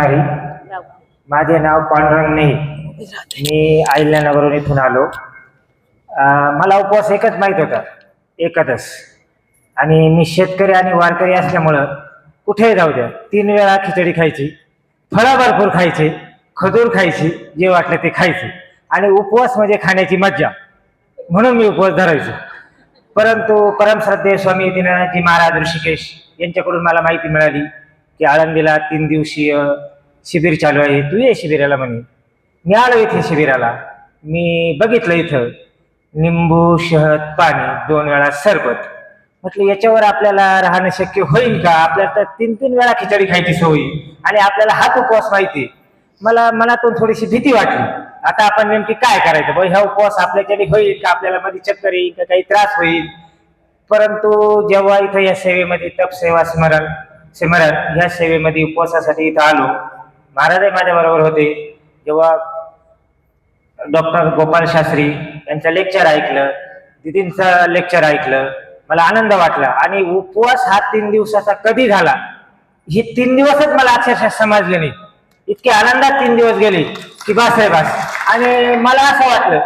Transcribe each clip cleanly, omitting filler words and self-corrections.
हरी. माझे नाव पांडुरंग नाही. मी अहिल्यानगरहून इथून आलो. मला उपवास एकच माहित होता, एकादश. आणि मी शेतकरी आणि वारकरी असल्यामुळं कुठेही जाऊ द्या 3 वेळा खिचडी खायची, फळं भरपूर खायचे, खजूर खायची, जे वाटलं ते खायचे. आणि उपवास म्हणजे खाण्याची मज्जा, म्हणून मी उपवास धरायचो. परंतु परमश्रद्धेय स्वामी दीनानाथजी महाराज ऋषिकेश यांच्याकडून मला माहिती मिळाली की आळंदीला 3 दिवसीय शिबिर चालू आहे, तू ये शिबिराला म्हणे. मी आलो इथे शिबिराला. मी बघितलं इथं निंबू, शहद, पाणी, 2 वेळा सरबत. म्हटलं याच्यावर आपल्याला राहणं शक्य होईल का? आपल्याला तर 3 वेळा खिचडी खायची सवय आणि आपल्याला हाच उपवास माहिती. मला मनातून थोडीशी भीती वाटली. आता आपण नेमकी काय करायचं बा, ह्या उपवास आपल्याकडे होईल का? आपल्याला मध्ये चक्कर येईल का? काही त्रास होईल? परंतु जेव्हा इथं या सेवेमध्ये तप सेवा स्मरण ह्या सेवेमध्ये उपवासासाठी इथं आलो, महाराज माझ्या बरोबर होते. जेव्हा डॉक्टर गोपाल शास्त्री यांचं लेक्चर ऐकलं, दिदींचं लेक्चर ऐकलं, मला आनंद वाटला. आणि उपवास हा 3 दिवसाचा कधी झाला हे 3 दिवसच मला अक्षरशः समजले नाही. इतके आनंदात 3 दिवस गेले की बस आहे बस. आणि मला असं वाटलं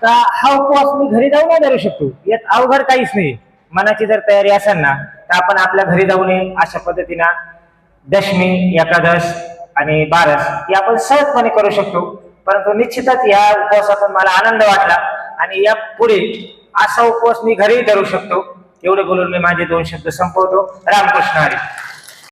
का हा उपवास मी घरी जाऊन धरू शकतो, यात अवघड काहीच नाही. मनाची जर तयारी असेल ना तर आपण आपल्या घरी जाऊ नये अशा पद्धतीनं दशमी, एकादश आणि बारस हे आपण सहजपणे करू शकतो. परंतु निश्चितच या उपवासातून मला आनंद वाटला आणि या पुढे असा उपवास मी घरीही धरू शकतो. एवढे बोलून मी माझे 2 शब्द संपवतो. रामकृष्ण हरी.